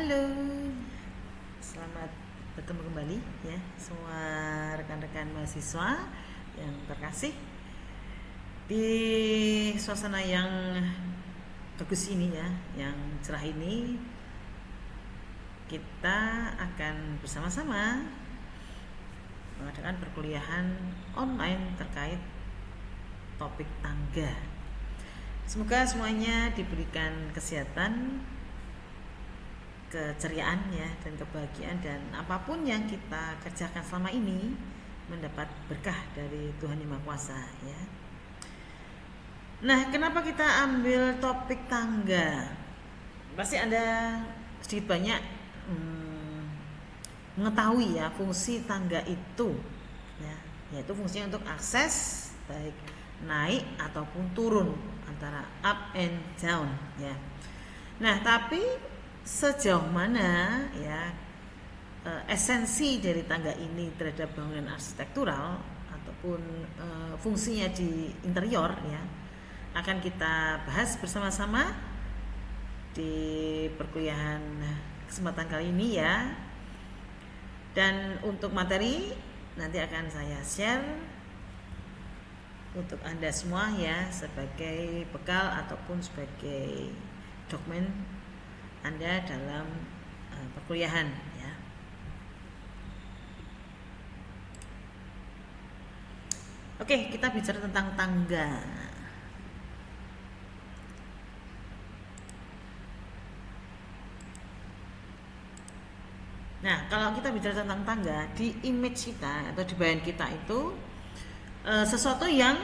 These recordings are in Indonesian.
Halo, selamat bertemu kembali ya semua rekan-rekan mahasiswa yang terkasih di suasana yang bagus ini ya, yang cerah ini. Kita akan bersama-sama mengadakan perkuliahan online terkait topik tangga. Semoga semuanya diberikan kesehatan, keceriaan ya, dan kebahagiaan, dan apapun yang kita kerjakan selama ini mendapat berkah dari Tuhan Yang Maha Kuasa ya. Nah, kenapa kita ambil topik tangga? Pasti Anda sedikit banyak mengetahui ya fungsi tangga itu ya, yaitu fungsinya untuk akses baik naik ataupun turun, antara up and down ya. Nah, tapi sejauh mana ya esensi dari tangga ini terhadap bangunan arsitektural ataupun fungsinya di interior ya, akan kita bahas bersama-sama di perkuliahan kesempatan kali ini ya. Dan untuk materi nanti akan saya share untuk Anda semua ya, sebagai bekal ataupun sebagai dokumen Anda dalam perkuliahan ya. Oke, kita bicara tentang tangga. Nah, kalau kita bicara tentang tangga, di image kita atau di bayangan kita itu sesuatu yang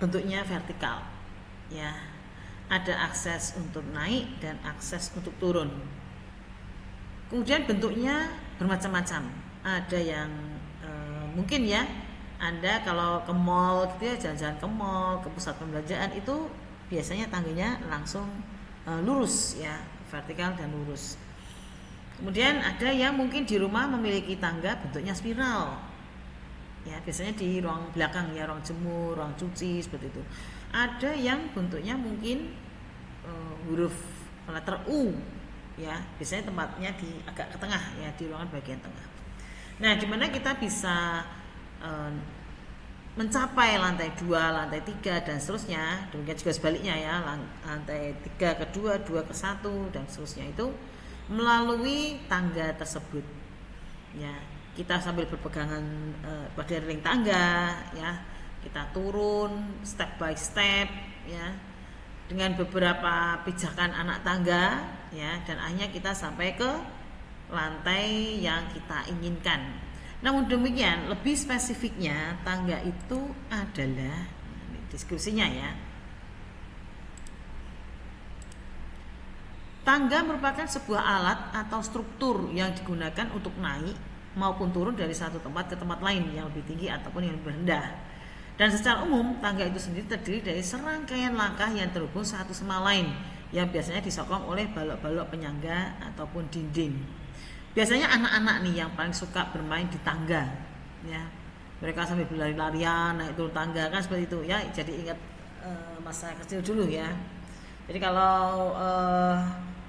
bentuknya vertikal ya. Ada akses untuk naik dan akses untuk turun. Kemudian bentuknya bermacam-macam. Ada yang mungkin ya, Anda kalau ke mall gitu ya, jalan-jalan ke mall, ke pusat pembelanjaan, itu biasanya tangganya langsung lurus ya, vertikal dan lurus. Kemudian ada yang mungkin di rumah memiliki tangga bentuknya spiral ya, biasanya di ruang belakang ya, ruang jemur, ruang cuci, seperti itu. Ada yang bentuknya mungkin huruf letter U ya, biasanya tempatnya di agak ke tengah ya, di ruangan bagian tengah. Nah, dimana kita bisa mencapai lantai 2, lantai 3 dan seterusnya. Demikian juga sebaliknya ya, lantai 3 ke 2, 2 ke 1 dan seterusnya, itu melalui tangga tersebut ya. Kita sambil berpegangan pada railing tangga ya, kita turun step by step ya, dengan beberapa pijakan anak tangga ya, dan akhirnya kita sampai ke lantai yang kita inginkan. Namun demikian, lebih spesifiknya tangga itu adalah, deskripsinya ya, tangga merupakan sebuah alat atau struktur yang digunakan untuk naik maupun turun dari satu tempat ke tempat lain yang lebih tinggi ataupun yang lebih rendah. Dan secara umum, tangga itu sendiri terdiri dari serangkaian langkah yang terhubung satu sama lain, yang biasanya disokong oleh balok-balok penyangga ataupun dinding. Biasanya anak-anak nih yang paling suka bermain di tangga ya. Mereka sambil berlari-larian naik turun tangga, kan seperti itu ya. Jadi ingat masa kecil dulu ya. Jadi kalau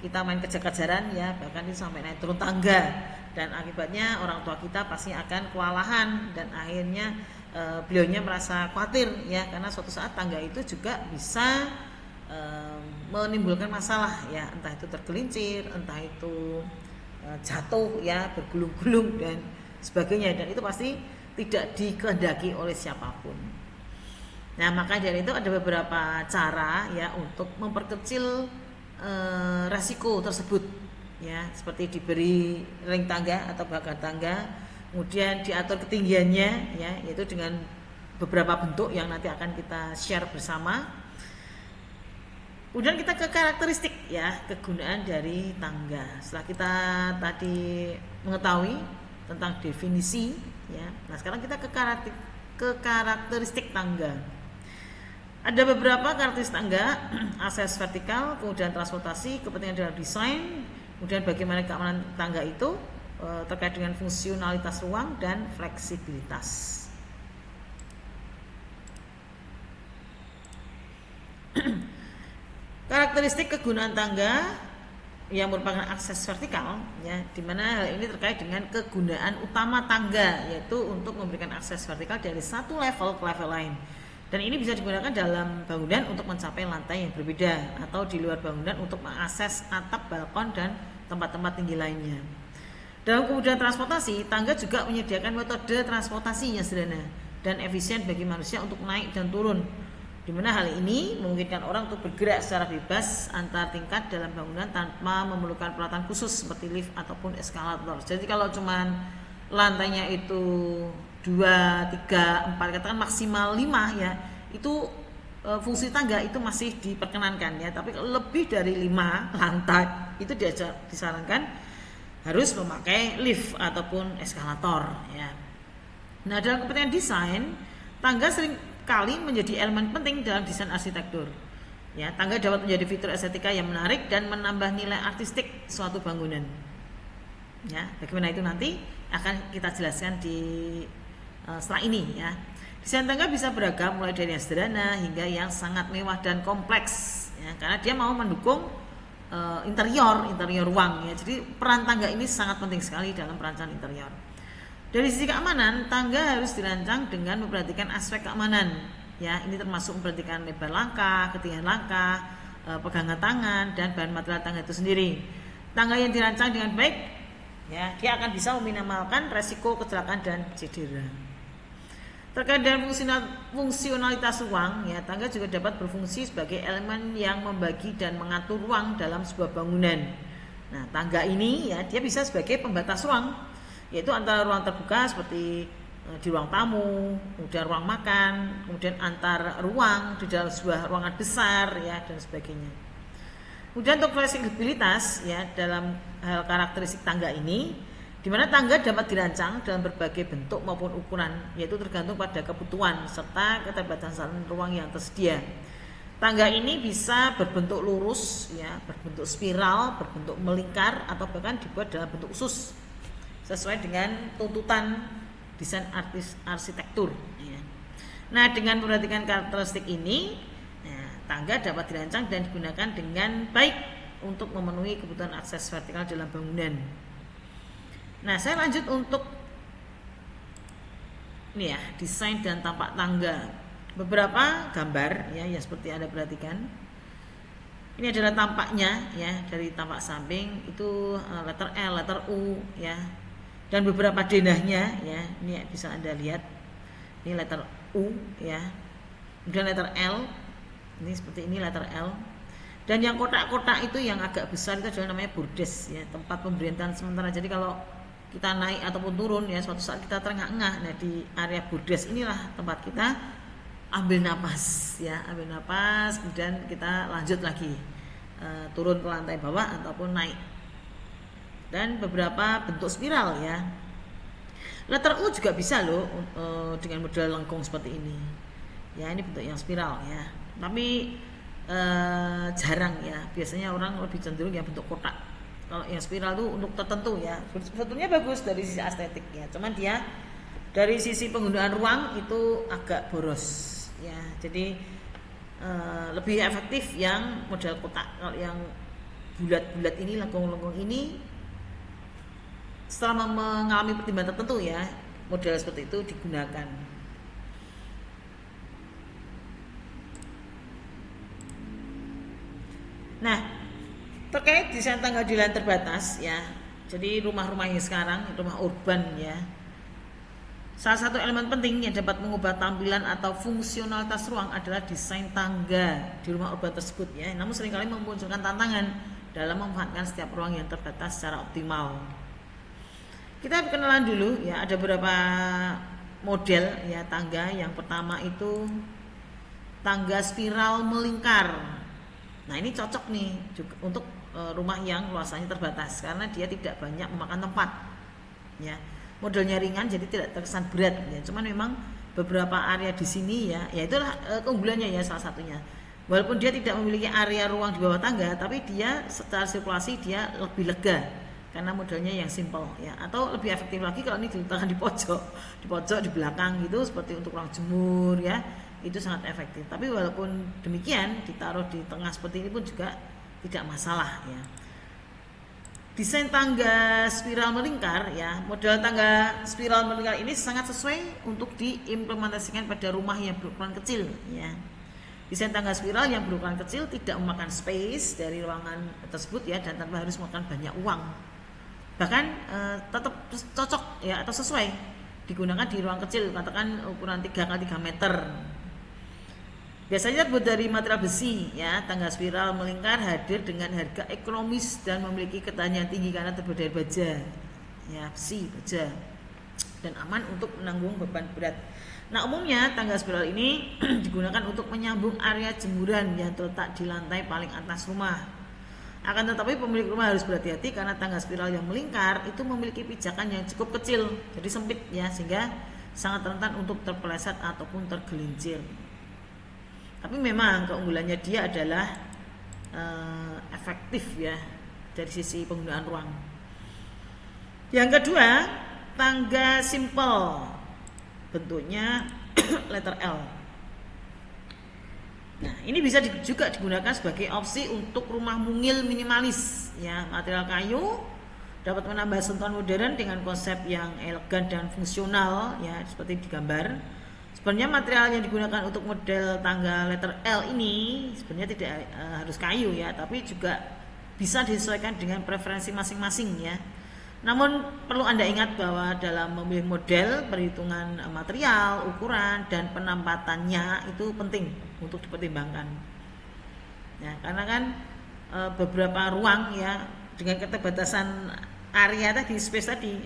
kita main kejar-kejaran ya, bahkan itu sampai naik turun tangga, dan akibatnya orang tua kita pasti akan kewalahan, dan akhirnya beliaunya merasa khawatir ya, karena suatu saat tangga itu juga bisa menimbulkan masalah ya, entah itu tergelincir, entah itu jatuh ya, bergulung-gulung dan sebagainya, dan itu pasti tidak dikehendaki oleh siapapun. Nah, maka dari itu ada beberapa cara ya untuk memperkecil resiko tersebut ya, seperti diberi ring tangga atau bagan tangga, kemudian diatur ketinggiannya ya, yaitu dengan beberapa bentuk yang nanti akan kita share bersama. Kemudian kita ke karakteristik ya, kegunaan dari tangga. Setelah kita tadi mengetahui tentang definisi ya, nah sekarang kita ke karakteristik tangga. Ada beberapa karakteristik tangga: akses vertikal, kemudian transportasi, kepentingan dalam desain, kemudian bagaimana keamanan tangga itu terkait dengan fungsionalitas ruang dan fleksibilitas. Karakteristik kegunaan tangga yang merupakan akses vertikal, ya, di mana hal ini terkait dengan kegunaan utama tangga, yaitu untuk memberikan akses vertikal dari satu level ke level lain. Dan ini bisa digunakan dalam bangunan untuk mencapai lantai yang berbeda, atau di luar bangunan untuk mengakses atap, balkon, dan tempat-tempat tinggi lainnya. Dalam kemudahan transportasi, tangga juga menyediakan metode transportasi yang sederhana dan efisien bagi manusia untuk naik dan turun, di mana hal ini memungkinkan orang untuk bergerak secara bebas antar tingkat dalam bangunan tanpa memerlukan peralatan khusus seperti lift ataupun eskalator. Jadi kalau cuman lantainya itu 2, 3, 4, katakan maksimal 5 ya, itu fungsi tangga itu masih diperkenankan ya. Tapi kalau lebih dari 5 lantai itu disarankan harus memakai lift ataupun eskalator ya. Nah, dalam kepentingan desain, tangga sering kali menjadi elemen penting dalam desain arsitektur. Ya, tangga dapat menjadi fitur estetika yang menarik dan menambah nilai artistik suatu bangunan. Ya, bagaimana itu nanti akan kita jelaskan di setelah ini ya. Desain tangga bisa beragam mulai dari yang sederhana hingga yang sangat mewah dan kompleks ya, karena dia mau mendukung interior ruang ya. Jadi peran tangga ini sangat penting sekali dalam perancangan interior. Dari sisi keamanan, tangga harus dirancang dengan memperhatikan aspek keamanan. Ya, ini termasuk memperhatikan lebar langkah, ketinggian langkah, pegangan tangan, dan bahan material tangga itu sendiri. Tangga yang dirancang dengan baik, ya, dia akan bisa meminimalkan resiko kecelakaan dan cedera. Terkait dengan fungsionalitas ruang, ya, tangga juga dapat berfungsi sebagai elemen yang membagi dan mengatur ruang dalam sebuah bangunan. Nah, tangga ini, ya, dia bisa sebagai pembatas ruang, yaitu antara ruang terbuka seperti di ruang tamu, kemudian ruang makan, kemudian antar ruang di dalam sebuah ruangan besar ya, dan sebagainya. Kemudian untuk fleksibilitas ya, dalam hal karakteristik tangga ini, di mana tangga dapat dirancang dalam berbagai bentuk maupun ukuran, yaitu tergantung pada kebutuhan serta keterbatasan ruang yang tersedia. Tangga ini bisa berbentuk lurus ya, berbentuk spiral, berbentuk melingkar, atau bahkan dibuat dalam bentuk usus sesuai dengan tuntutan desain arsitektur ya. Nah, dengan memperhatikan karakteristik ini ya, tangga dapat dirancang dan digunakan dengan baik untuk memenuhi kebutuhan akses vertikal dalam bangunan. Nah, saya lanjut untuk ini ya, desain dan tampak tangga. Beberapa gambar ya, yang seperti Anda perhatikan. Ini adalah tampaknya ya, dari tampak samping itu letter L, letter U ya. Dan beberapa denahnya ya, ini bisa Anda lihat. Ini letter U ya. Kemudian letter L. Ini seperti ini letter L. Dan yang kotak-kotak itu yang agak besar itu adalah namanya bordes ya, tempat pemberian tahan sementara. Jadi kalau kita naik ataupun turun ya, suatu saat kita terengah-engah. Nah, di area bordes inilah tempat kita ambil napas ya, ambil napas, kemudian kita lanjut lagi turun ke lantai bawah ataupun naik. Dan beberapa bentuk spiral ya. Letter U juga bisa loh dengan model lengkung seperti ini. Ya, ini bentuk yang spiral ya. Tapi jarang ya. Biasanya orang lebih cenderung yang bentuk kotak. Kalau yang spiral itu untuk tertentu ya. Sebetulnya bagus dari sisi estetik ya. Cuman dia dari sisi penggunaan ruang itu agak boros ya. Jadi lebih efektif yang model kotak. Kalau yang bulat-bulat ini, lengkung-lengkung ini, setelah mengalami pertimbangan tertentu ya, model seperti itu digunakan. Nah, terkait desain tangga di lahan terbatas ya, jadi rumah-rumah yang sekarang, rumah urban ya, salah satu elemen penting yang dapat mengubah tampilan atau fungsionalitas ruang adalah desain tangga di rumah urban tersebut ya. Namun seringkali memunculkan tantangan dalam memanfaatkan setiap ruang yang terbatas secara optimal. Kita kenalan dulu ya, ada beberapa model ya tangga. Yang pertama itu tangga spiral melingkar. Nah, ini cocok nih juga untuk rumah yang luasannya terbatas karena dia tidak banyak memakan tempat. Ya, modelnya ringan jadi tidak terkesan berat. Ya, cuman memang beberapa area di sini ya, itulah keunggulannya ya salah satunya. Walaupun dia tidak memiliki area ruang di bawah tangga, tapi dia secara sirkulasi dia lebih lega karena modelnya yang simple ya. Atau lebih efektif lagi kalau ini diletakkan di pojok, di belakang gitu seperti untuk ruang jemur ya. Itu sangat efektif. Tapi walaupun demikian ditaruh di tengah seperti ini pun juga tidak masalah ya. desain tangga spiral melingkar ya, model tangga spiral melingkar ini sangat sesuai untuk diimplementasikan pada rumah yang berukuran kecil ya. Desain tangga spiral yang berukuran kecil tidak memakan space dari ruangan tersebut ya, dan tanpa harus memakan banyak uang. Bahkan tetap cocok ya atau sesuai digunakan di ruang kecil, katakan ukuran 3x3 meter. Biasanya terbuat dari material besi ya. Tangga spiral melingkar hadir dengan harga ekonomis dan memiliki ketahanan tinggi karena terbuat dari baja ya, besi baja, dan aman untuk menanggung beban berat. Nah, umumnya tangga spiral ini digunakan untuk menyambung area jemuran yang terletak di lantai paling atas rumah. Akan tetapi pemilik rumah harus berhati-hati karena tangga spiral yang melingkar itu memiliki pijakan yang cukup kecil, jadi sempit ya, sehingga sangat rentan untuk terpeleset ataupun tergelincir. Tapi memang keunggulannya dia adalah efektif ya dari sisi penggunaan ruang. Yang kedua, tangga simple. Bentuknya letter L. Nah, ini bisa juga digunakan sebagai opsi untuk rumah mungil minimalis ya. Material kayu dapat menambah sentuhan modern dengan konsep yang elegan dan fungsional ya, seperti di gambar. Sebenarnya material yang digunakan untuk model tangga letter L ini sebenarnya tidak harus kayu ya, tapi juga bisa disesuaikan dengan preferensi masing-masing ya. Namun perlu Anda ingat bahwa dalam memilih model, perhitungan material, ukuran, dan penempatannya itu penting untuk dipertimbangkan. Ya, karena kan beberapa ruang ya dengan keterbatasan area tadi, space tadi,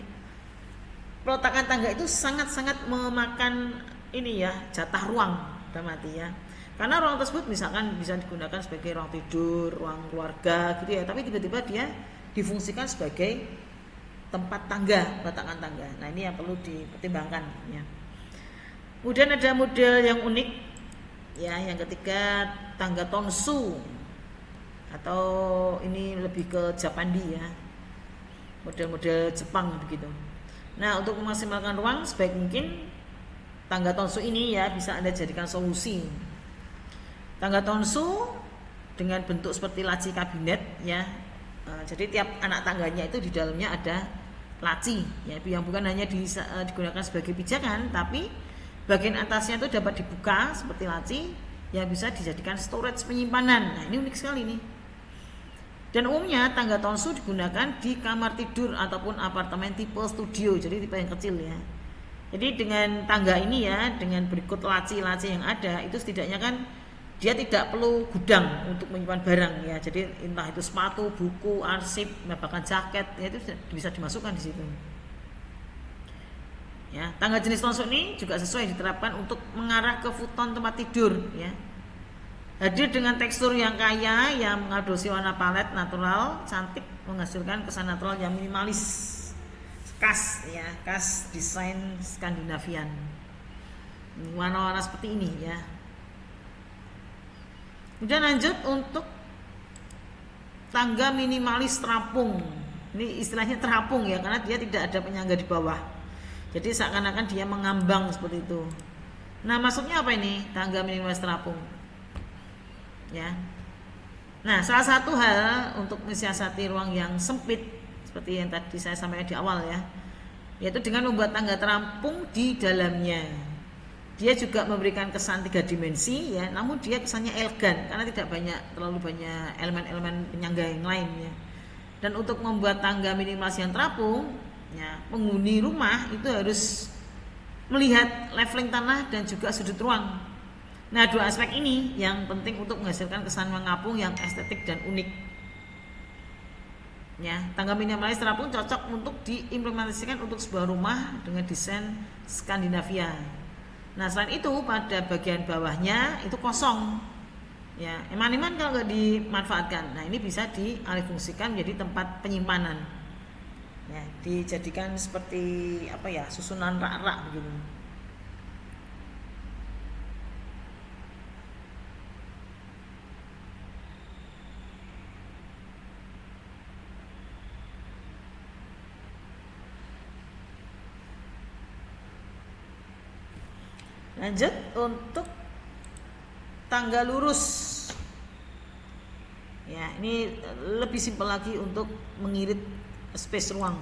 peletakan tangga itu sangat-sangat memakan ini ya, jatah ruang dalam arti ya. Karena ruang tersebut misalkan bisa digunakan sebagai ruang tidur, ruang keluarga gitu ya, tapi tiba-tiba dia difungsikan sebagai tempat tangga, peletakan tangga. Nah, ini yang perlu dipertimbangkan ya. Kemudian ada model yang unik ya, yang ketiga tangga tonsu, atau ini lebih ke Japandi ya, model-model Jepang begitu. Nah, untuk memaksimalkan ruang sebaik mungkin, tangga tonsu ini ya bisa Anda jadikan solusi. Tangga tonsu dengan bentuk seperti laci kabinet ya. Jadi tiap anak tangganya itu di dalamnya ada laci ya, yang bukan hanya digunakan sebagai pijakan, tapi bagian atasnya itu dapat dibuka seperti laci yang bisa dijadikan storage penyimpanan. Nah, ini unik sekali nih. Dan umumnya tangga tonsu digunakan di kamar tidur ataupun apartemen tipe studio, jadi tipe yang kecil ya. Jadi dengan tangga ini ya, dengan berikut laci-laci yang ada, itu setidaknya kan dia tidak perlu gudang untuk menyimpan barang ya. Jadi entah itu sepatu, buku, arsip, bahkan jaket ya, itu bisa dimasukkan di situ. Ya, tangga jenis tonsu ini juga sesuai diterapkan untuk mengarah ke futon tempat tidur ya. Hadir dengan tekstur yang kaya yang mengadopsi warna palet natural, cantik, menghasilkan kesan natural yang minimalis. Khas ya, khas desain Skandinavian. Warna-warna seperti ini ya. Kemudian lanjut untuk tangga minimalis terapung. Ini istilahnya terapung ya, karena dia tidak ada penyangga di bawah. Jadi seakan-akan dia mengambang seperti itu. Nah, maksudnya apa ini tangga minimalis terapung? Ya. Nah, salah satu hal untuk mensiasati ruang yang sempit seperti yang tadi saya sampaikan di awal ya, yaitu dengan membuat tangga terampung di dalamnya. Dia juga memberikan kesan 3 dimensi ya, namun dia kesannya elegan karena tidak terlalu banyak elemen-elemen penyangga yang lainnya. Dan untuk membuat tangga minimalis yang terapung ya, penghuni rumah itu harus melihat leveling tanah dan juga sudut ruang. Nah, dua aspek ini yang penting untuk menghasilkan kesan mengapung yang estetik dan unik. Ya, tangga minimalis terapung cocok untuk diimplementasikan untuk sebuah rumah dengan desain Skandinavia. Nah, selain itu pada bagian bawahnya itu kosong. Ya, eman-eman kalau nggak dimanfaatkan. Nah, ini bisa dialihfungsikan menjadi tempat penyimpanan. Ya, dijadikan seperti apa ya, susunan rak-rak begitu. Lanjut untuk tangga lurus. Ya, ini lebih simpel lagi untuk mengirit space ruang.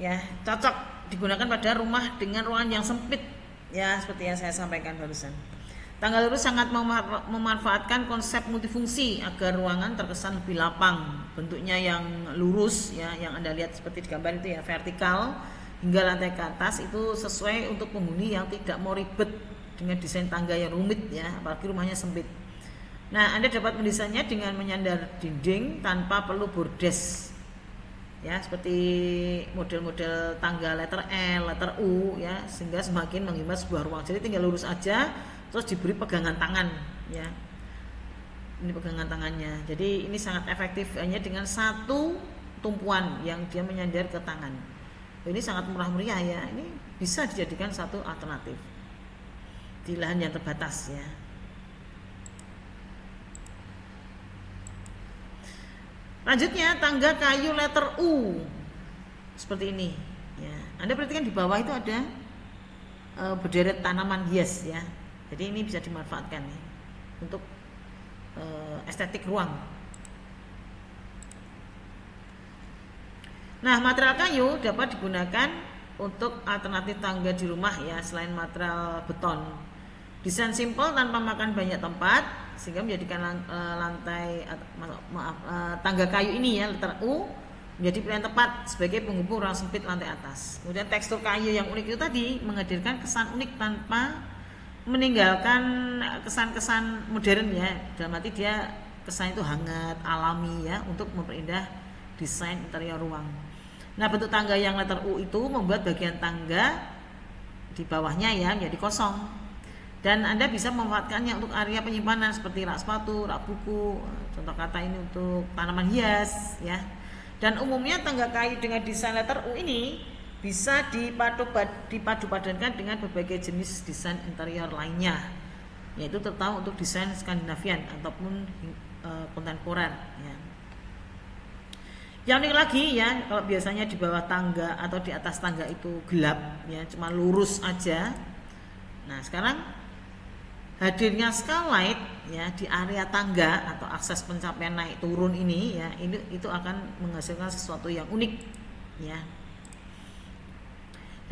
Ya, cocok digunakan pada rumah dengan ruangan yang sempit, ya seperti yang saya sampaikan barusan. Tangga lurus sangat memanfaatkan konsep multifungsi agar ruangan terkesan lebih lapang, bentuknya yang lurus ya, yang Anda lihat seperti di gambar itu ya, vertikal hingga lantai ke atas, itu sesuai untuk penghuni yang tidak mau ribet dengan desain tangga yang rumit ya, apalagi rumahnya sempit. Nah, Anda dapat mendesainnya dengan menyandar dinding tanpa perlu bordes. Ya, seperti model-model tangga letter L, letter U ya, sehingga semakin menghemat sebuah ruang. Jadi tinggal lurus aja, terus diberi pegangan tangan ya. Ini pegangan tangannya. Jadi ini sangat efektif hanya dengan satu tumpuan yang dia menyandar ke tangan. Ini sangat murah meriah ya. Ini bisa dijadikan satu alternatif di lahan yang terbatas ya. Lanjutnya tangga kayu letter U seperti ini ya. Anda perhatikan di bawah itu ada berderet tanaman hias ya. Jadi ini bisa dimanfaatkan ya, untuk estetik ruang. Nah, material kayu dapat digunakan untuk alternatif tangga di rumah ya, selain material beton. Desain simpel tanpa makan banyak tempat sehingga menjadikan tangga kayu ini ya, letter U, menjadi pilihan tepat sebagai penghubung ruang sempit lantai atas. Kemudian tekstur kayu yang unik itu tadi menghadirkan kesan unik tanpa meninggalkan kesan-kesan modern ya. Dalam arti dia kesan itu hangat, alami ya, untuk memperindah desain interior ruang. Nah, bentuk tangga yang letter U itu membuat bagian tangga di bawahnya ya menjadi kosong. Dan Anda bisa memanfaatkannya untuk area penyimpanan seperti rak sepatu, rak buku, contoh kata ini untuk tanaman hias ya. Dan umumnya tangga kayu dengan desain letter U ini bisa dipadu-padankan dengan berbagai jenis desain interior lainnya, yaitu terutama untuk desain Skandinavian ataupun kontemporer ya. Yang unik lagi ya, kalau biasanya di bawah tangga atau di atas tangga itu gelap ya, cuma lurus aja. Nah, sekarang hadirnya skylight ya di area tangga atau akses pencapaian naik turun ini ya, itu akan menghasilkan sesuatu yang unik ya.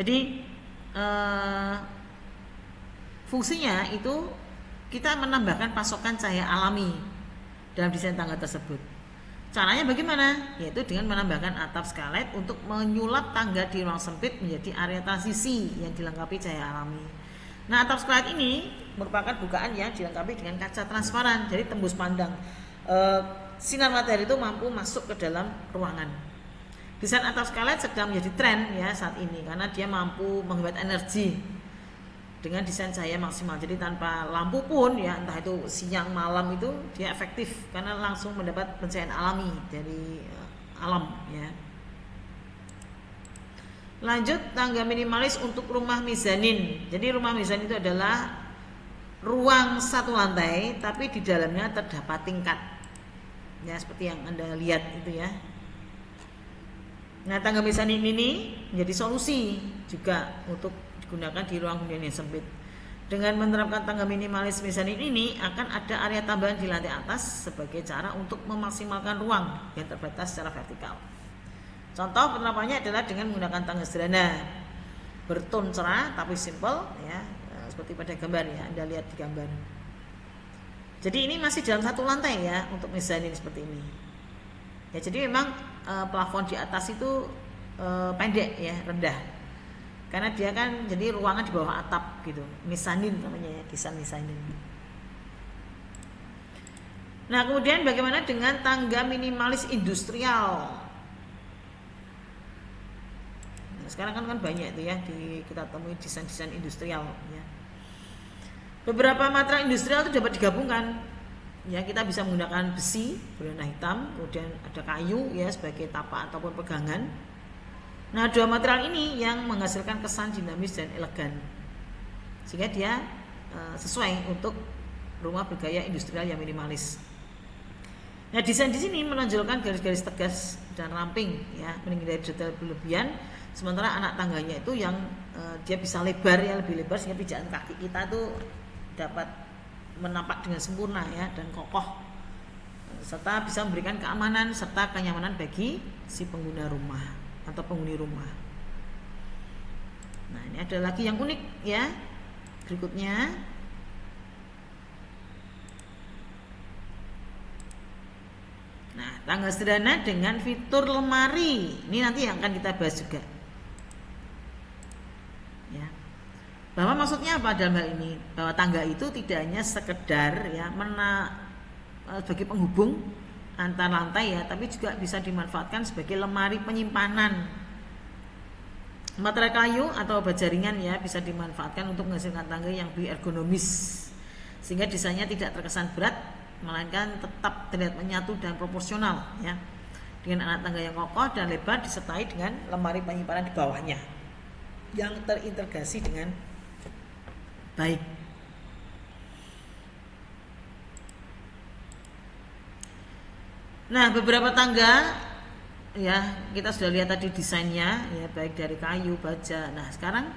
Jadi fungsinya itu kita menambahkan pasokan cahaya alami dalam desain tangga tersebut. Caranya bagaimana? Yaitu dengan menambahkan atap skylight untuk menyulap tangga di ruang sempit menjadi area transisi yang dilengkapi cahaya alami. Nah, atap skylight ini merupakan bukaan yang dilengkapi dengan kaca transparan, jadi tembus pandang. Sinar matahari itu mampu masuk ke dalam ruangan. Desain atap skylight sedang menjadi tren ya saat ini karena dia mampu menghemat energi dengan desain cahaya maksimal. Jadi tanpa lampu pun ya, entah itu siang malam, itu dia efektif karena langsung mendapat pencahayaan alami dari alam ya. Lanjut, tangga minimalis untuk rumah mezanin. Jadi rumah mezanin itu adalah ruang satu lantai tapi di dalamnya terdapat tingkat. Ya, seperti yang Anda lihat itu ya. Nah, tangga mezanin ini menjadi solusi juga untuk digunakan di ruang hunian yang sempit. Dengan menerapkan tangga minimalis mezanin ini akan ada area tambahan di lantai atas sebagai cara untuk memaksimalkan ruang yang terbatas secara vertikal. Contoh penerapannya adalah dengan menggunakan tangga sederhana bertone cerah tapi simple ya, seperti pada gambar ya, Anda lihat di gambar. Jadi ini masih dalam satu lantai ya untuk mezanin seperti ini. Ya, jadi memang plafon di atas itu pendek ya, rendah. Karena dia kan jadi ruangan di bawah atap gitu. Mezanin namanya ya, desain mezanin. Nah, kemudian bagaimana dengan tangga minimalis industrial? Sekarang kan banyak itu ya, kita temui desain-desain industrial ya. Beberapa material industrial itu dapat digabungkan ya. Kita bisa menggunakan besi berwarna hitam, kemudian ada kayu ya sebagai tapak ataupun pegangan. Nah, dua material ini yang menghasilkan kesan dinamis dan elegan sehingga dia sesuai untuk rumah bergaya industrial yang minimalis. Nah, desain di sini menonjolkan garis-garis tegas dan ramping ya, menghindari detail berlebihan. Sementara anak tangganya itu yang dia bisa lebar ya, lebih lebar sehingga pijakan kaki kita tuh dapat menapak dengan sempurna ya dan kokoh, serta bisa memberikan keamanan serta kenyamanan bagi si pengguna rumah atau penghuni rumah. Nah, ini ada lagi yang unik ya. Berikutnya nah, tangga sederhana dengan fitur lemari. Ini nanti yang akan kita bahas juga. Ya. Bahwa maksudnya apa dalam hal ini? Bahwa tangga itu tidak hanya sekedar ya sebagai penghubung antar lantai ya, tapi juga bisa dimanfaatkan sebagai lemari penyimpanan. Material kayu atau baja ringan ya bisa dimanfaatkan untuk menghasilkan tangga yang lebih ergonomis, sehingga desainnya tidak terkesan berat, melainkan tetap terlihat menyatu dan proporsional ya, dengan anak tangga yang kokoh dan lebar disertai dengan lemari penyimpanan di bawahnya yang terintegrasi dengan baik. Nah, beberapa tangga ya kita sudah lihat tadi desainnya ya, baik dari kayu, baja. Nah, sekarang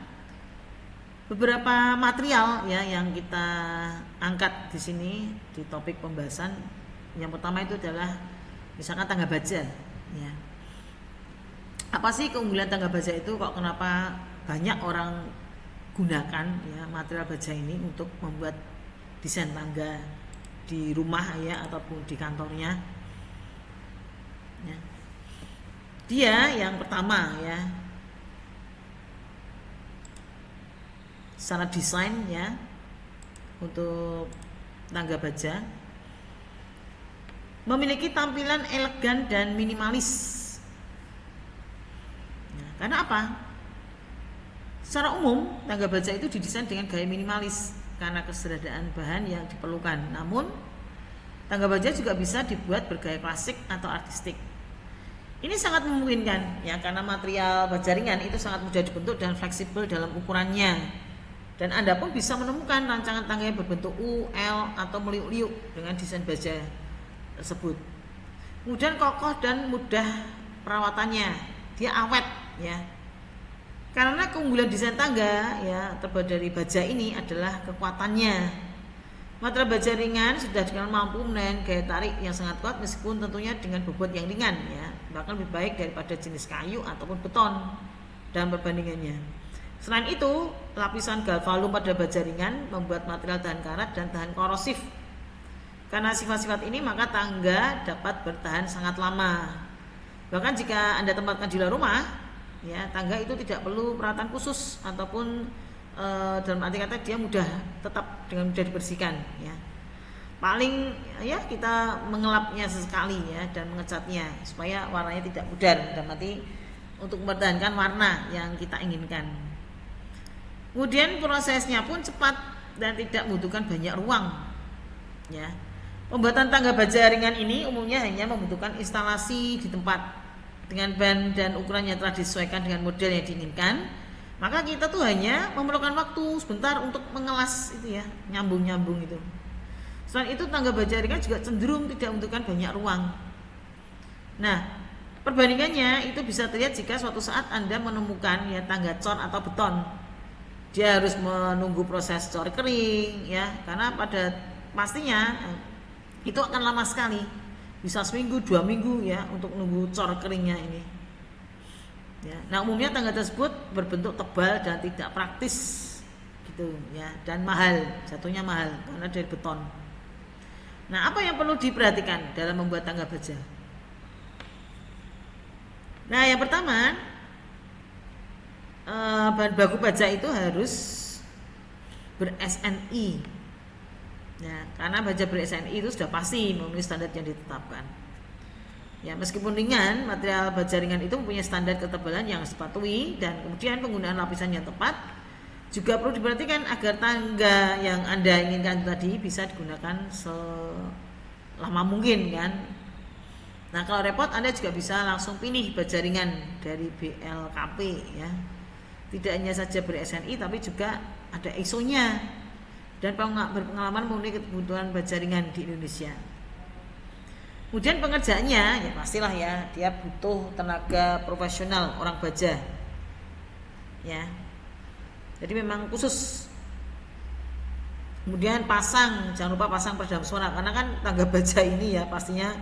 beberapa material ya yang kita angkat di sini di topik pembahasan. Yang pertama itu adalah misalkan tangga baja ya. Apa sih keunggulan tangga baja itu, kok kenapa banyak orang gunakan ya material baja ini untuk membuat desain tangga di rumah ya ataupun di kantornya ya. Dia yang pertama ya, secara desain ya untuk tangga baja memiliki tampilan elegan dan minimalis ya, karena apa? Secara umum tangga baja itu didesain dengan gaya minimalis karena kesederhanaan bahan yang diperlukan. Namun tangga baja juga bisa dibuat bergaya klasik atau artistik. Ini sangat memungkinkan ya, karena material baja ringan itu sangat mudah dibentuk dan fleksibel dalam ukurannya. Dan Anda pun bisa menemukan rancangan tangga yang berbentuk U, L atau meliuk-liuk dengan desain baja tersebut. Kemudian kokoh dan mudah perawatannya, dia awet ya. Karena keunggulan desain tangga ya terbuat dari baja ini adalah kekuatannya. Material baja ringan sudah dikenal mampu menahan gaya tarik yang sangat kuat, meskipun tentunya dengan bobot yang ringan ya, bahkan lebih baik daripada jenis kayu ataupun beton dalam perbandingannya. Selain itu, lapisan galvalum pada baja ringan membuat material tahan karat dan tahan korosif. Karena sifat-sifat ini maka tangga dapat bertahan sangat lama. Bahkan jika Anda tempatkan di luar rumah ya, tangga itu tidak perlu perawatan khusus ataupun dalam arti kata dia mudah, tetap dengan mudah dibersihkan ya. Paling ya kita mengelapnya sesekali ya dan mengecatnya supaya warnanya tidak pudar, dalam arti untuk mempertahankan warna yang kita inginkan. Kemudian prosesnya pun cepat dan tidak membutuhkan banyak ruang ya. Pembuatan tangga baja ringan ini umumnya hanya membutuhkan instalasi di tempat dengan ban dan ukuran yang telah disesuaikan dengan model yang diinginkan. Maka kita tuh hanya memerlukan waktu sebentar untuk mengelas itu ya, nyambung-nyambung itu. Selain itu tangga baja ringan juga cenderung tidak membutuhkan banyak ruang. Nah, perbandingannya itu bisa terlihat jika suatu saat Anda menemukan ya tangga cor atau beton. Dia harus menunggu proses cor kering ya, karena pada pastinya itu akan lama sekali. Bisa seminggu, 2 minggu ya untuk nunggu cor keringnya ini. Ya, nah umumnya tangga tersebut berbentuk tebal dan tidak praktis gitu ya, dan mahal, jatuhnya mahal karena dari beton. Nah, apa yang perlu diperhatikan dalam membuat tangga baja? Nah, yang pertama bahan baku baja itu harus ber-SNI ya, karena baja ber-SNI itu sudah pasti memenuhi standar yang ditetapkan. Ya, meskipun ringan, material baja ringan itu mempunyai standar ketebalan yang sepatui, dan kemudian penggunaan lapisan yang tepat juga perlu diperhatikan agar tangga yang Anda inginkan tadi bisa digunakan selama mungkin kan. Nah, kalau repot Anda juga bisa langsung pilih baja ringan dari BLKP ya. Tidak hanya saja ber-SNI tapi juga ada ISO-nya dan berpengalaman memenuhi kebutuhan baja ringan di Indonesia. Kemudian pengerjaannya ya pastilah ya, dia butuh tenaga profesional, orang baja ya. Jadi memang khusus. Kemudian jangan lupa pasang peredam suara, karena kan tangga baja ini ya pastinya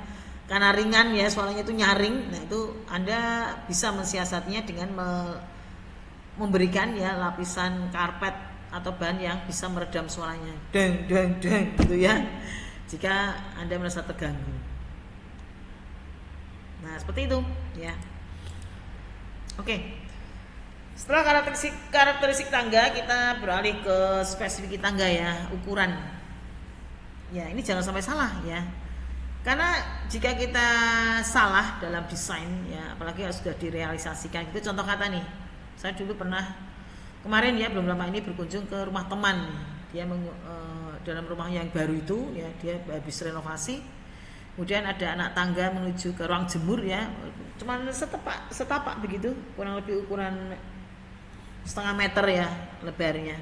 karena ringan ya, suaranya itu nyaring. Nah itu Anda bisa mensiasatinya dengan memberikan ya lapisan karpet atau bahan yang bisa meredam suaranya, deng deng deng gitu ya, jika Anda merasa terganggu. Nah seperti itu ya. Oke. Setelah karakteristik tangga, kita beralih ke spesifik tangga ya, ukuran. Ya, ini jangan sampai salah ya. Karena jika kita salah dalam desain ya, apalagi sudah direalisasikan, itu contoh kata nih. Saya dulu pernah kemarin ya, belum lama ini berkunjung ke rumah teman. Dia dalam rumah yang baru itu ya, dia habis renovasi. Kemudian ada anak tangga menuju ke ruang jemur ya, cuman setapak begitu, kurang lebih ukuran setengah meter ya lebarnya.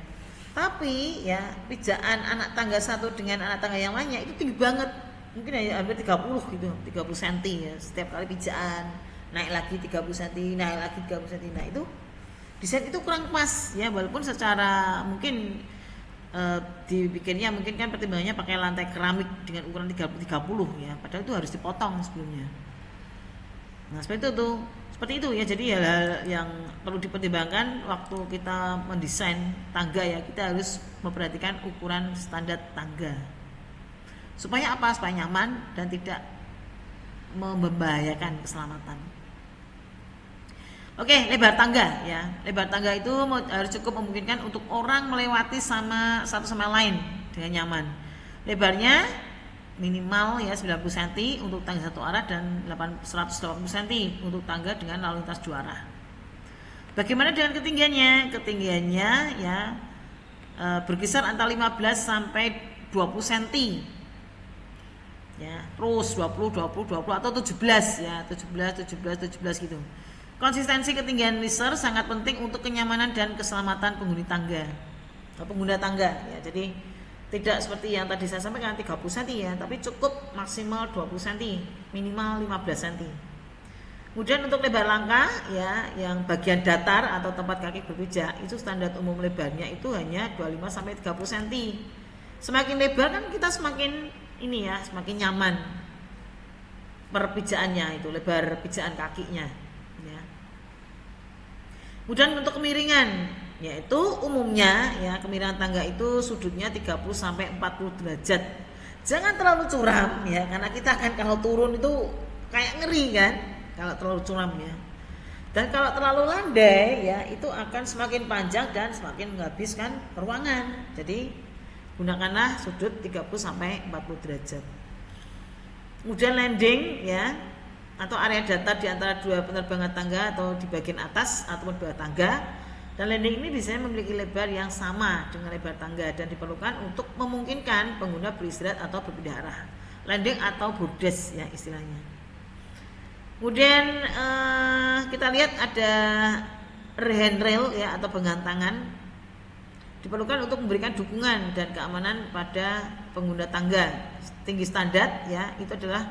Tapi ya pijaan anak tangga satu dengan anak tangga yang lainnya itu tinggi banget, mungkin ya hampir 30 gitu, 30 cm ya setiap kali pijaan, naik lagi 30 cm, naik lagi 30 cm. Nah itu desain itu kurang pas ya, walaupun secara mungkin dibikinnya mungkin kan pertimbangannya pakai lantai keramik dengan ukuran 30 ya, padahal itu harus dipotong sebelumnya. Nah seperti itu ya. Jadi hal yang perlu dipertimbangkan waktu kita mendesain tangga ya, kita harus memperhatikan ukuran standar tangga. Supaya apa? Supaya nyaman dan tidak membahayakan keselamatan. Oke, lebar tangga ya. Lebar tangga itu harus cukup memungkinkan untuk orang melewati satu sama lain dengan nyaman. Lebarnya minimal ya 90 cm untuk tangga satu arah dan 180 cm untuk tangga dengan lalu lintas dua arah. Bagaimana dengan ketinggiannya? Ketinggiannya ya berkisar antara 15 sampai 20 cm. Ya, terus 20 atau 17 ya, 17 gitu. Konsistensi ketinggian laser sangat penting untuk kenyamanan dan keselamatan pengguna tangga ya. Jadi tidak seperti yang tadi saya sampaikan 30 cm ya, tapi cukup maksimal 20 cm, minimal 15 cm. Kemudian untuk lebar langkah ya, yang bagian datar atau tempat kaki berpijak, itu standar umum lebarnya itu hanya 25 sampai 30 cm. Semakin lebar kan kita semakin semakin nyaman perpijaannya, itu lebar pijaan kakinya ya. Kemudian untuk kemiringan, yaitu umumnya ya kemiringan tangga itu sudutnya 30 sampai 40 derajat. Jangan terlalu curam ya, karena kita akan kalau turun itu kayak ngeri kan kalau terlalu curam ya. Dan kalau terlalu landai ya, itu akan semakin panjang dan semakin menghabiskan ruangan. Jadi gunakanlah sudut 30 sampai 40 derajat. Kemudian landing ya, atau area datar di antara dua penerbangan tangga atau di bagian atas ataupun bawah tangga. Dan landing ini biasanya memiliki lebar yang sama dengan lebar tangga dan diperlukan untuk memungkinkan pengguna beristirahat atau berpindah arah. Landing atau bordes ya istilahnya. Kemudian kita lihat ada handrail ya atau penggantangan, diperlukan untuk memberikan dukungan dan keamanan pada pengguna tangga. Tinggi standar ya itu adalah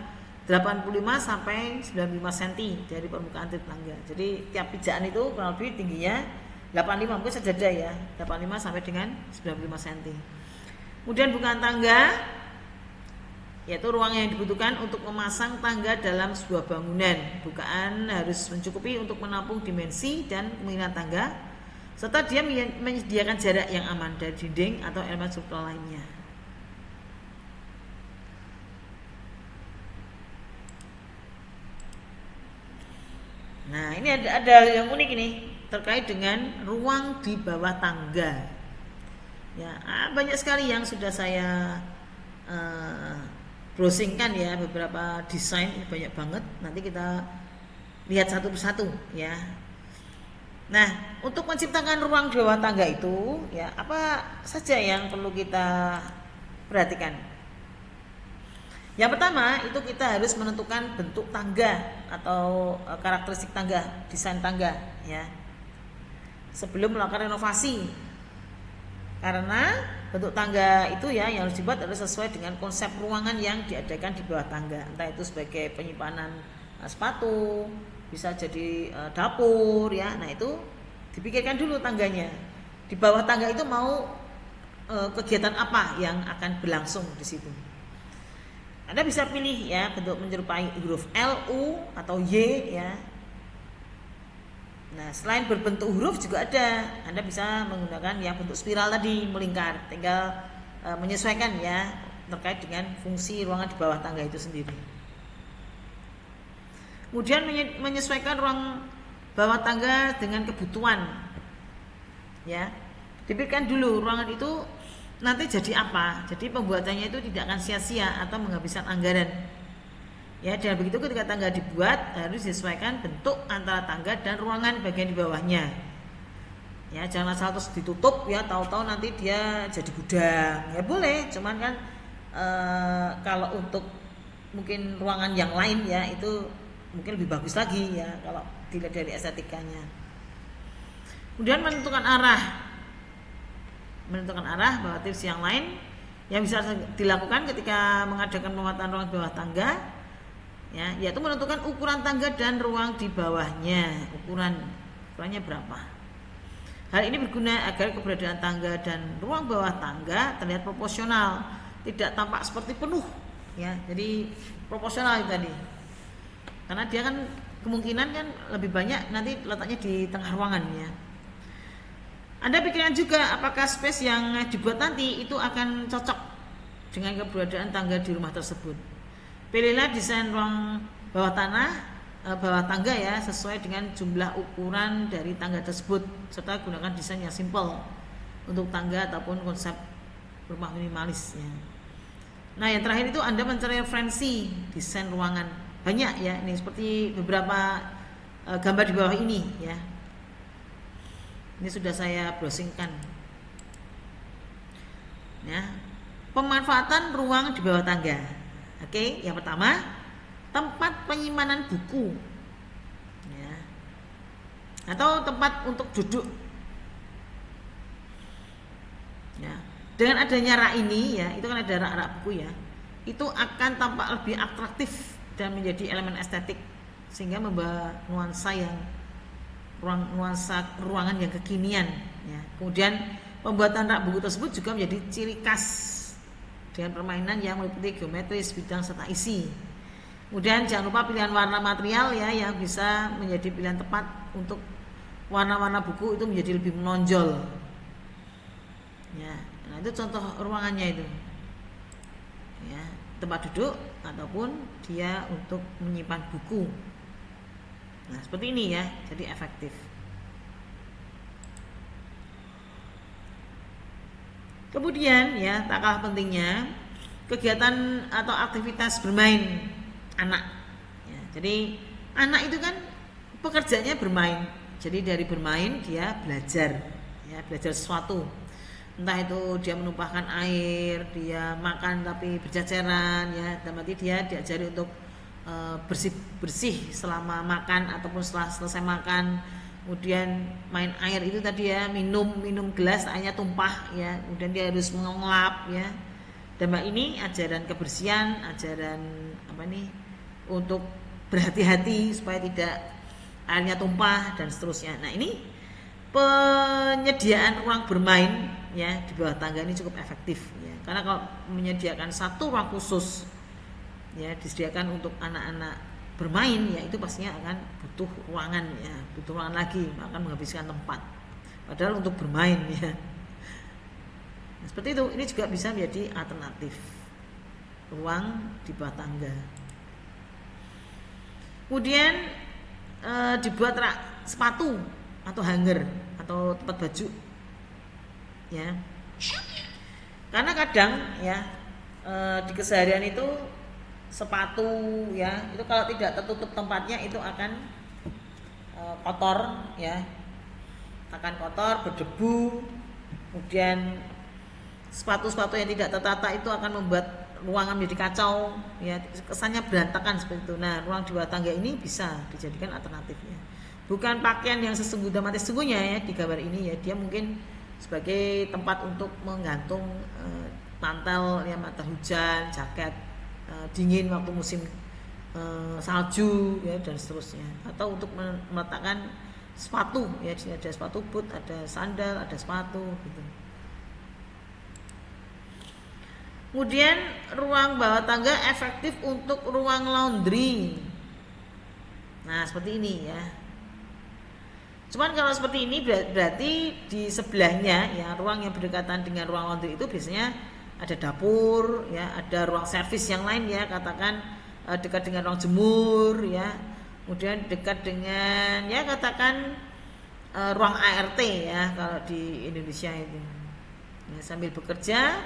85 sampai 95 cm dari permukaan titik tangga. Jadi tiap pijaan itu kurang lebih tingginya 85, mungkin sejajar ya, 85 sampai dengan 95 cm. Kemudian bukaan tangga, yaitu ruang yang dibutuhkan untuk memasang tangga dalam sebuah bangunan. Bukaan harus mencukupi untuk menampung dimensi dan kemiringan tangga, serta dia menyediakan jarak yang aman dari dinding atau elemen struktural lainnya. Nah, ini ada yang unik ini terkait dengan ruang di bawah tangga. Ya, banyak sekali yang sudah saya browsingkan ya, beberapa desain ini banyak banget. Nanti kita lihat satu persatu ya. Nah, untuk menciptakan ruang di bawah tangga itu ya, apa saja yang perlu kita perhatikan? Yang pertama itu kita harus menentukan bentuk tangga atau karakteristik tangga, desain tangga ya, sebelum melakukan renovasi. Karena bentuk tangga itu ya yang harus dibuat harus sesuai dengan konsep ruangan yang diadakan di bawah tangga. Entah itu sebagai penyimpanan sepatu, bisa jadi dapur ya. Nah itu dipikirkan dulu tangganya. Di bawah tangga itu mau kegiatan apa yang akan berlangsung di situ. Anda bisa pilih ya bentuk menyerupai huruf L, U atau Y ya. Nah, selain berbentuk huruf juga ada. Anda bisa menggunakan yang bentuk spiral tadi, melingkar. Tinggal menyesuaikan ya terkait dengan fungsi ruangan di bawah tangga itu sendiri. Kemudian menyesuaikan ruang bawah tangga dengan kebutuhan. Ya. Dipikirkan dulu ruangan itu nanti jadi apa. Jadi pembuatannya itu tidak akan sia-sia atau menghabiskan anggaran. Ya, dan begitu ketika tangga dibuat harus disesuaikan bentuk antara tangga dan ruangan bagian di bawahnya. Ya, jangan asal terus ditutup ya, tahu-tahu nanti dia jadi gudang. Ya boleh, cuman kan kalau untuk mungkin ruangan yang lain ya itu mungkin lebih bagus lagi ya kalau dilihat dari estetikanya. Kemudian menentukan arah bahwa tips yang lain yang bisa dilakukan ketika mengadakan pemetaan ruang bawah tangga ya, yaitu menentukan ukuran tangga dan ruang di bawahnya. Ukurannya berapa. Hal ini berguna agar keberadaan tangga dan ruang bawah tangga terlihat proporsional, tidak tampak seperti penuh ya. Jadi proporsional itu tadi. Karena dia kan kemungkinan kan lebih banyak nanti letaknya di tengah ruangan ya. Anda pikirkan juga apakah space yang dibuat nanti itu akan cocok dengan keberadaan tangga di rumah tersebut. Pilihlah desain ruang bawah tangga ya sesuai dengan jumlah ukuran dari tangga tersebut serta gunakan desain yang simple untuk tangga ataupun konsep rumah minimalis ya. Nah, yang terakhir itu Anda mencari referensi desain ruangan. Banyak ya, ini seperti beberapa gambar di bawah ini ya. Ini sudah saya browsingkan. Ya. Pemanfaatan ruang di bawah tangga. Oke, yang pertama, tempat penyimpanan buku. Ya. Atau tempat untuk duduk. Ya. Dengan adanya rak ini ya, itu kan ada rak-rak buku ya. Itu akan tampak lebih atraktif dan menjadi elemen estetik sehingga membawa nuansa ruangan yang kekinian ya. Kemudian pembuatan rak buku tersebut juga menjadi ciri khas dengan permainan yang meliputi geometris, bidang serta isi. Kemudian jangan lupa pilihan warna material ya yang bisa menjadi pilihan tepat untuk warna-warna buku itu menjadi lebih menonjol. Ya, nah itu contoh ruangannya itu. Ya, tempat duduk ataupun dia untuk menyimpan buku. Nah, seperti ini ya, jadi efektif. Kemudian ya, tak kalah pentingnya kegiatan atau aktivitas bermain anak. Ya, jadi anak itu kan pekerjaannya bermain. Jadi dari bermain dia belajar, ya belajar sesuatu. Entah itu dia menumpahkan air, dia makan tapi berceceran, ya, dan nanti dia diajari untuk bersih-bersih selama makan ataupun setelah selesai makan. Kemudian main air itu tadi ya, minum gelas airnya tumpah ya, kemudian dia harus mengelap ya. Dan ini ajaran kebersihan, ajaran untuk berhati-hati supaya tidak airnya tumpah dan seterusnya. Nah, ini penyediaan ruang bermain ya di bawah tangga ini cukup efektif ya. Karena kalau menyediakan satu ruang khusus ya disediakan untuk anak-anak bermain ya itu pastinya akan butuh ruangan ya, butuh ruangan lagi, akan menghabiskan tempat. Padahal untuk bermain ya. Nah, seperti itu, ini juga bisa menjadi alternatif ruang di bawah tangga. Kemudian dibuat rak sepatu atau hanger atau tempat baju ya. Karena kadang ya di keseharian itu sepatu ya itu kalau tidak tertutup tempatnya itu akan kotor ya, akan kotor, berdebu. Kemudian sepatu-sepatu yang tidak tertata itu akan membuat ruangan menjadi kacau ya, kesannya berantakan seperti itu. Nah, ruang di bawah tangga ini bisa dijadikan alternatifnya, bukan pakaian yang sesungguhnya ya di gambar ini ya, dia mungkin sebagai tempat untuk menggantung mantel ya, mantel hujan, jaket dingin waktu musim salju ya dan seterusnya, atau untuk meletakkan sepatu ya, ada sepatu boot, ada sandal, ada sepatu gitu. Kemudian ruang bawah tangga efektif untuk ruang laundry. Nah, seperti ini ya. Cuman kalau seperti ini berarti di sebelahnya ya, ruang yang berdekatan dengan ruang laundry itu biasanya ada dapur ya, ada ruang servis yang lain ya, katakan dekat dengan ruang jemur ya. Kemudian dekat dengan ya katakan ruang ART ya kalau di Indonesia itu. Ya, sambil bekerja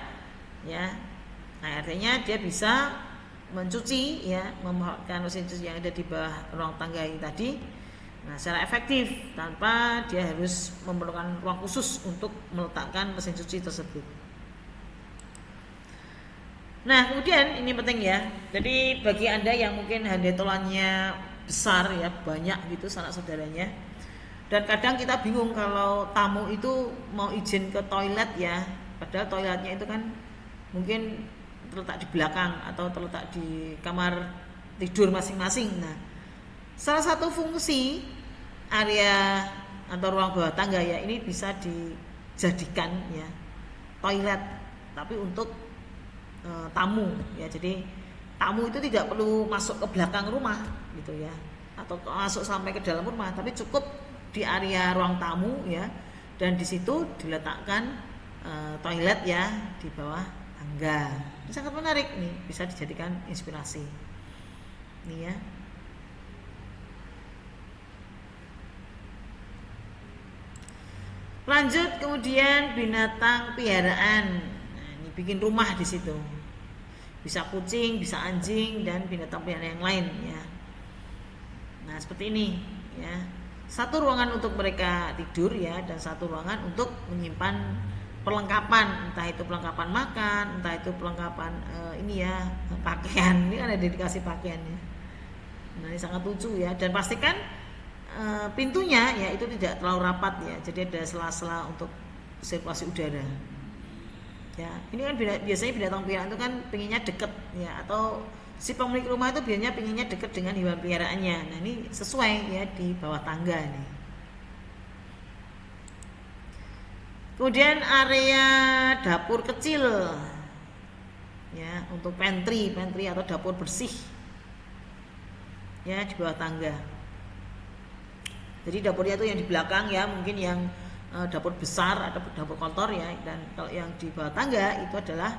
ya, ART-nya dia bisa mencuci ya, memanfaatkan mesin cuci yang ada di bawah ruang tangga ini tadi. Nah, secara efektif tanpa dia harus memerlukan ruang khusus untuk meletakkan mesin cuci tersebut. Nah, kemudian ini penting ya. Jadi bagi Anda yang mungkin handetolannya besar ya, banyak gitu sanak saudaranya. Dan kadang kita bingung kalau tamu itu mau izin ke toilet ya, padahal toiletnya itu kan mungkin terletak di belakang atau terletak di kamar tidur masing-masing. Nah, salah satu fungsi area atau ruang bawah tangga ya ini bisa dijadikan ya toilet, tapi untuk tamu ya. Jadi tamu itu tidak perlu masuk ke belakang rumah gitu ya, atau masuk sampai ke dalam rumah, tapi cukup di area ruang tamu ya, dan di situ diletakkan toilet ya di bawah tangga. Ini sangat menarik nih, bisa dijadikan inspirasi nih ya. Lanjut kemudian binatang piaraan. Nah, ini bikin rumah di situ. Bisa kucing, bisa anjing, dan binatang piaraan yang lain ya. Nah, seperti ini ya. Satu ruangan untuk mereka tidur ya, dan satu ruangan untuk menyimpan perlengkapan, entah itu perlengkapan makan, entah itu perlengkapan ini ya, pakaian. Ini kan ada dedikasi pakaiannya. Nah, ini sangat lucu ya, dan pastikan pintunya ya itu tidak terlalu rapat ya, jadi ada sela-sela untuk sirkulasi udara ya. Ini kan biasanya binatang peliharaan itu kan pengennya deket ya, atau si pemilik rumah itu biasanya pengennya deket dengan hewan peliharaannya. Nah, ini sesuai ya di bawah tangga nih. Kemudian area dapur kecil ya, untuk pantry atau dapur bersih ya di bawah tangga. Jadi dapurnya itu yang di belakang ya, mungkin yang dapur besar atau dapur kotor ya, dan kalau yang di bawah tangga itu adalah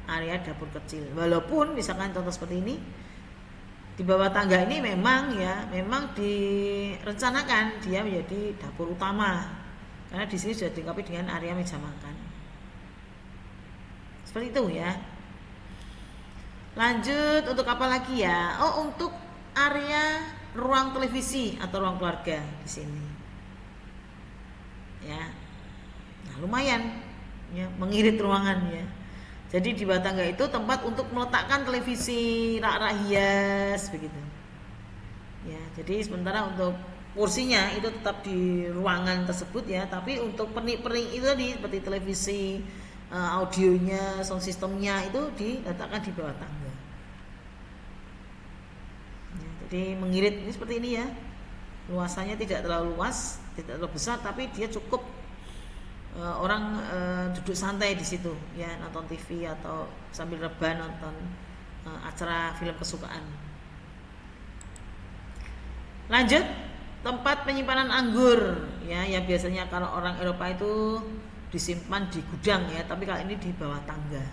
area dapur kecil. Walaupun misalkan contoh seperti ini, di bawah tangga ini memang direncanakan dia menjadi dapur utama, karena di sini sudah dilengkapi dengan area meja makan. Seperti itu ya. Lanjut, untuk apa lagi ya? Oh, untuk area ruang televisi atau ruang keluarga di sini ya. Nah, lumayan ya, mengirit ruangan ya. Jadi di bawah tangga itu tempat untuk meletakkan televisi, rak-rak hias begitu ya. Jadi sementara untuk kursinya itu tetap di ruangan tersebut ya, tapi untuk pernik-pernik itu tadi seperti televisi, audionya, sound systemnya itu diletakkan di bawah tangga. Jadi mengirit ini seperti ini ya, luasannya tidak terlalu luas, tidak terlalu besar, tapi dia cukup orang duduk santai di situ ya, nonton TV atau sambil rebahan nonton acara film kesukaan. Lanjut, tempat penyimpanan anggur ya, yang biasanya kalau orang Eropa itu disimpan di gudang ya, tapi kalau ini di bawah tangga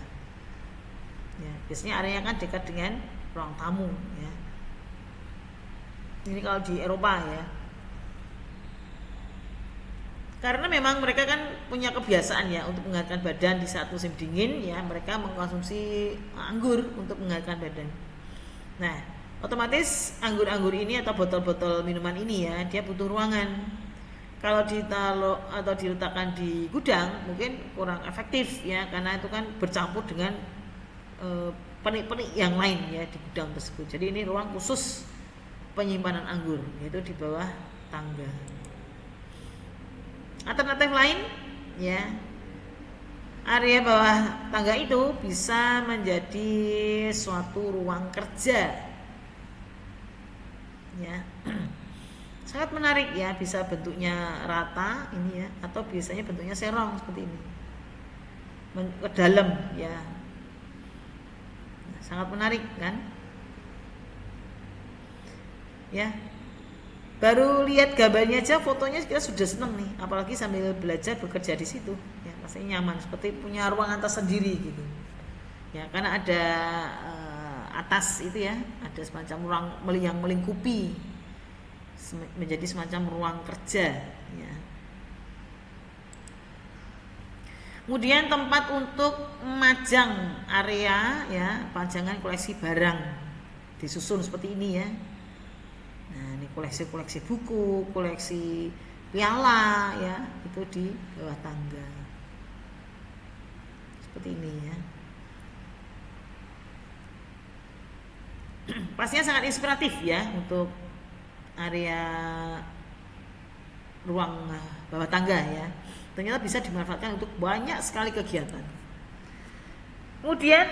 ya. Biasanya areanya kan dekat dengan ruang tamu ya. Ini kalau di Eropa ya, karena memang mereka kan punya kebiasaan ya untuk menghangatkan badan di saat musim dingin ya, mereka mengkonsumsi anggur untuk menghangatkan badan. Nah, otomatis anggur-anggur ini atau botol-botol minuman ini ya, dia butuh ruangan. Kalau ditaruh atau diletakkan di gudang mungkin kurang efektif ya, karena itu kan bercampur dengan penik-penik yang lain ya di gudang tersebut. Jadi ini ruang khusus penyimpanan anggur, yaitu di bawah tangga. Alternatif lain ya, area bawah tangga itu bisa menjadi suatu ruang kerja ya. Sangat menarik ya, bisa bentuknya rata ini ya, atau biasanya bentuknya serong seperti ini ke dalam ya. sangat menarik kan? Ya, baru lihat gambarnya aja, fotonya kita sudah seneng nih, apalagi sambil belajar bekerja di situ, ya rasanya nyaman, seperti punya ruangan tersendiri gitu. Ya, karena ada atas itu ya, ada semacam ruang yang melingkupi, menjadi semacam ruang kerja. Ya. Kemudian tempat untuk memajang area ya, pajangan koleksi barang disusun seperti ini ya. Nah, ini koleksi buku, koleksi piala ya, itu di bawah tangga. Seperti ini ya. Pastinya sangat inspiratif ya untuk area ruang bawah tangga ya. Ternyata bisa dimanfaatkan untuk banyak sekali kegiatan. Kemudian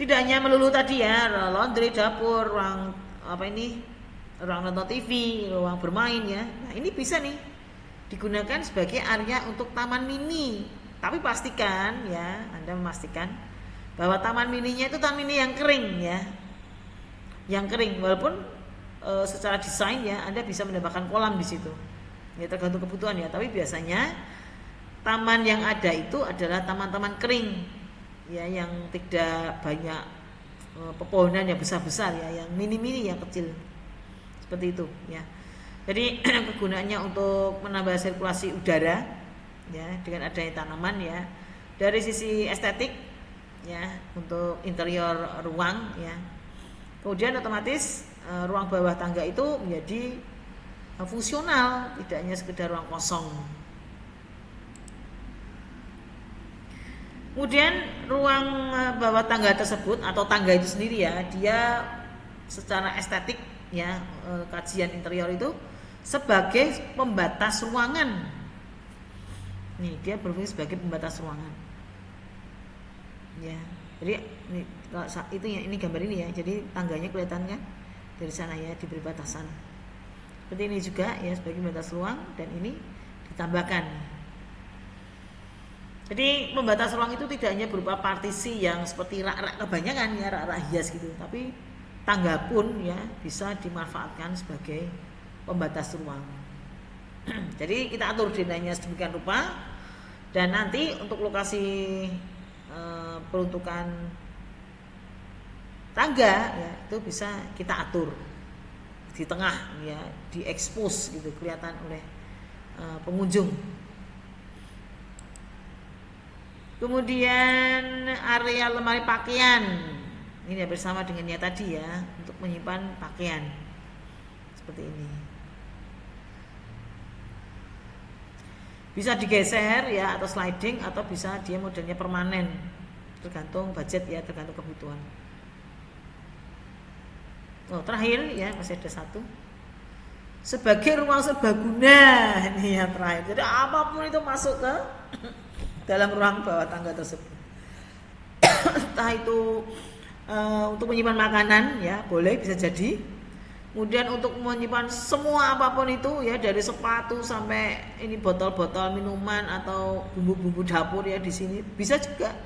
tidak hanya melulu tadi ya, laundry, dapur, ruang ruang nonton TV, ruang bermain ya. Nah, ini bisa nih digunakan sebagai area untuk taman mini. Tapi pastikan ya, Anda memastikan bahwa taman mininya itu taman mini yang kering ya. Yang kering, walaupun secara desain ya Anda bisa menambahkan kolam di situ. Ya tergantung kebutuhan ya, tapi biasanya taman yang ada itu adalah taman-taman kering ya, yang tidak banyak pepohonan yang besar-besar ya, yang mini-mini, yang kecil. Seperti itu ya. Jadi kegunaannya untuk menambah sirkulasi udara ya, dengan adanya tanaman ya. Dari sisi estetik ya, untuk interior ruang ya. Kemudian otomatis ruang bawah tangga itu menjadi fungsional, tidak hanya sekedar ruang kosong. Kemudian ruang bawah tangga tersebut atau tangga itu sendiri ya, dia secara estetik ya, kajian interior itu sebagai pembatas ruangan. Nih, dia berfungsi sebagai pembatas ruangan. Ya. Jadi ini gambar ini ya. Jadi tangganya kelihatan kan dari sana ya, diberi batasan. Seperti ini juga ya, sebagai pembatas ruang, dan ini ditambahkan. Jadi pembatas ruang itu tidak hanya berupa partisi yang seperti rak-rak kebanyakan ya, rak-rak hias gitu, tapi tangga pun ya bisa dimanfaatkan sebagai pembatas ruang. Jadi kita atur denanya sedemikian rupa, dan nanti untuk lokasi peruntukan tangga ya, itu bisa kita atur di tengah ya, diekspos gitu, kelihatan oleh pengunjung. Kemudian area lemari pakaian ini ya, bersama dengannya tadi ya, untuk menyimpan pakaian seperti ini. Bisa digeser ya, atau sliding, atau bisa dia modelnya permanen, tergantung budget ya, tergantung kebutuhan. Oh, terakhir ya, masih ada satu, sebagai ruang serbaguna. Ini yang terakhir. Jadi apapun itu masuk ke dalam ruang bawah tangga tersebut. Entah itu untuk menyimpan makanan ya, boleh, bisa jadi. Kemudian untuk menyimpan semua apapun itu ya, dari sepatu sampai ini botol-botol minuman atau bumbu-bumbu dapur ya, di sini bisa juga.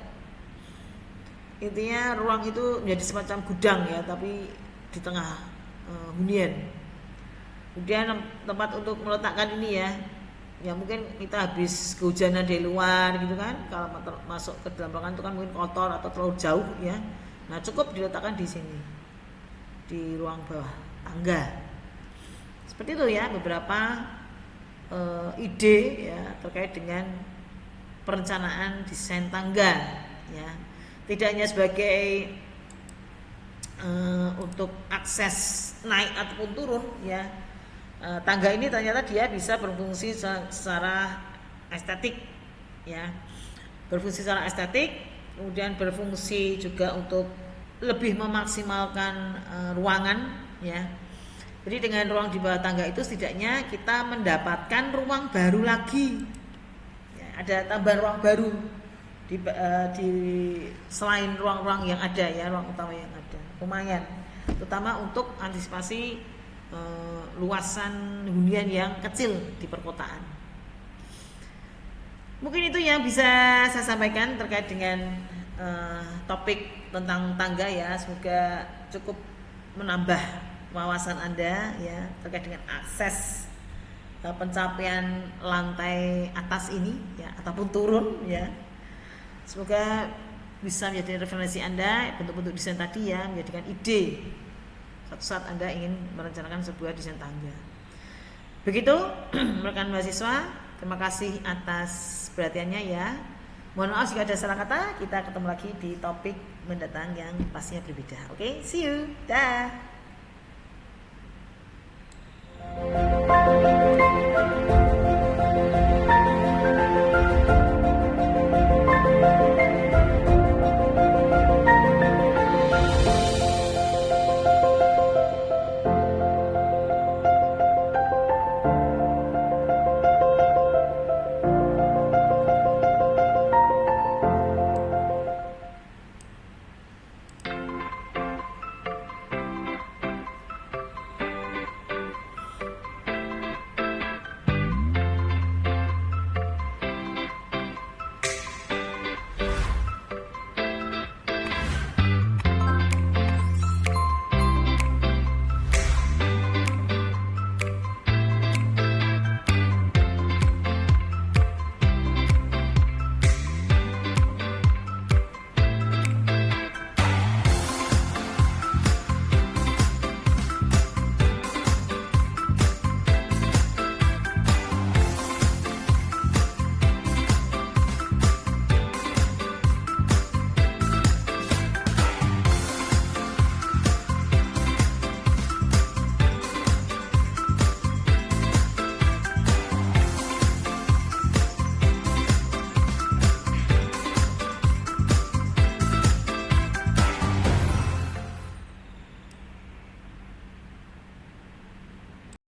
Intinya ruang itu menjadi semacam gudang ya, tapi di tengah hunian. Kemudian tempat untuk meletakkan ini ya, ya mungkin kita habis kehujanan di luar gitu kan, kalau masuk ke dalam ruangan itu kan mungkin kotor atau terlalu jauh ya. Nah, cukup diletakkan di sini, di ruang bawah tangga. Seperti itu ya, beberapa ide ya terkait dengan perencanaan desain tangga ya. Tidak hanya sebagai untuk akses naik ataupun turun ya. Tangga ini ternyata dia bisa berfungsi secara estetik ya. Berfungsi secara estetik, kemudian berfungsi juga untuk lebih memaksimalkan ruangan ya. Jadi dengan ruang di bawah tangga itu setidaknya kita mendapatkan ruang baru lagi ya, ada tambahan ruang baru di selain ruang-ruang yang ada ya, ruang utama yang ada, lumayan, terutama untuk antisipasi luasan hunian yang kecil di perkotaan. Mungkin itu yang bisa saya sampaikan terkait dengan topik tentang tangga ya. Semoga cukup menambah wawasan Anda ya terkait dengan akses pencapaian lantai atas ini ya ataupun turun ya. Semoga bisa menjadi referensi Anda bentuk-bentuk desain tadi ya, menjadikan ide suatu saat Anda ingin merencanakan sebuah desain tangga. Begitu rekan mahasiswa, terima kasih atas perhatiannya ya. Mohon maaf jika ada salah kata. Kita ketemu lagi di topik mendatang yang pastinya berbeda. Oke, see you. Dah.